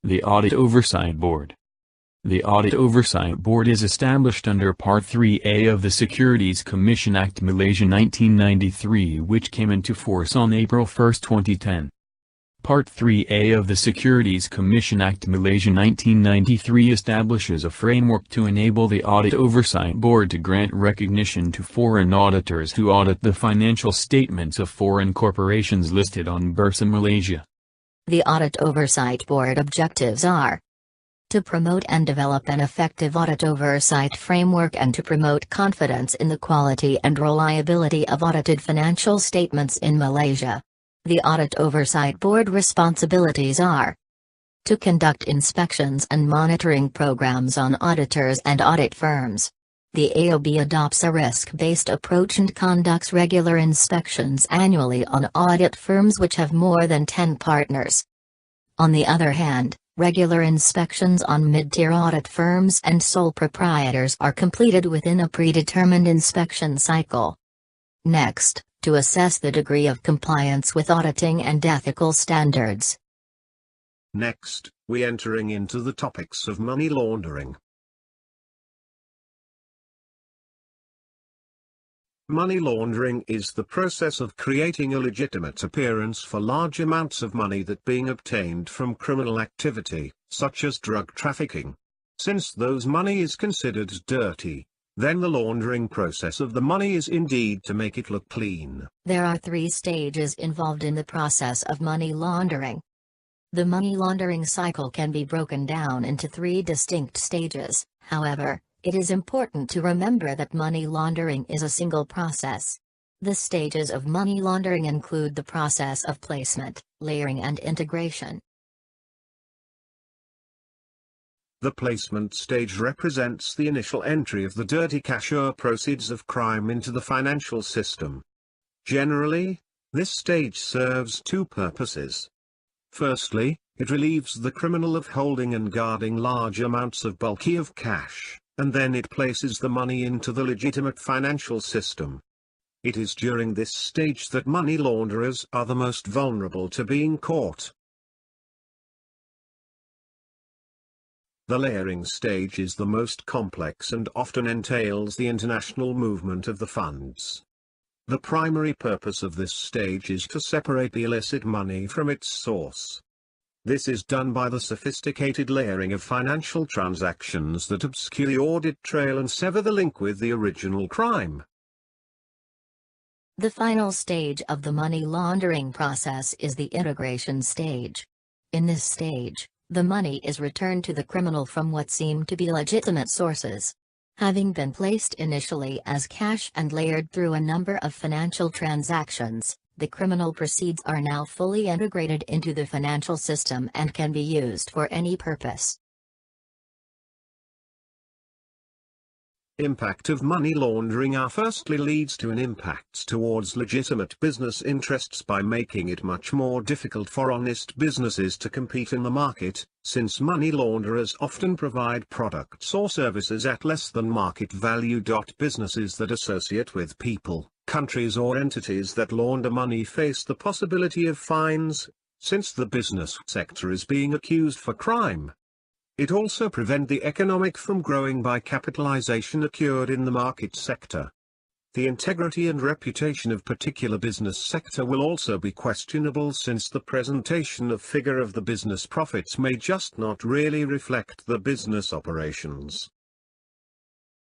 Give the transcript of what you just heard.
The Audit Oversight Board. The Audit Oversight Board is established under Part 3A of the Securities Commission Act Malaysia 1993, which came into force on April 1, 2010. Part 3A of the Securities Commission Act Malaysia 1993 establishes a framework to enable the Audit Oversight Board to grant recognition to foreign auditors who audit the financial statements of foreign corporations listed on Bursa Malaysia. The Audit Oversight Board objectives are to promote and develop an effective audit oversight framework and to promote confidence in the quality and reliability of audited financial statements in Malaysia. The Audit Oversight Board responsibilities are to conduct inspections and monitoring programs on auditors and audit firms. The AOB adopts a risk-based approach and conducts regular inspections annually on audit firms which have more than 10 partners. On the other hand, regular inspections on mid-tier audit firms and sole proprietors are completed within a predetermined inspection cycle. Next, to assess the degree of compliance with auditing and ethical standards. Next, we entering into the topics of money laundering. Money laundering is the process of creating a legitimate appearance for large amounts of money that being obtained from criminal activity, such as drug trafficking. Since those money is considered dirty, then the laundering process of the money is indeed to make it look clean. There are 3 stages involved in the process of money laundering. The money laundering cycle can be broken down into 3 distinct stages, however, it is important to remember that money laundering is a single process. The stages of money laundering include the process of placement, layering and integration. The placement stage represents the initial entry of the dirty cash or proceeds of crime into the financial system. Generally, this stage serves 2 purposes. Firstly, it relieves the criminal of holding and guarding large amounts of bulky of cash, and then it places the money into the legitimate financial system. It is during this stage that money launderers are the most vulnerable to being caught. The layering stage is the most complex and often entails the international movement of the funds. The primary purpose of this stage is to separate the illicit money from its source. This is done by the sophisticated layering of financial transactions that obscure the audit trail and sever the link with the original crime. The final stage of the money laundering process is the integration stage. In this stage, the money is returned to the criminal from what seem to be legitimate sources. Having been placed initially as cash and layered through a number of financial transactions, the criminal proceeds are now fully integrated into the financial system and can be used for any purpose. Impact of money laundering firstly leads to an impact towards legitimate business interests by making it much more difficult for honest businesses to compete in the market, since money launderers often provide products or services at less than market value. Businesses that associate with people, countries or entities that launder money face the possibility of fines, since the business sector is being accused for crime. It also prevents the economic from growing by capitalization occurred in the market sector. The integrity and reputation of particular business sector will also be questionable, since the presentation of figure of the business profits may just not really reflect the business operations.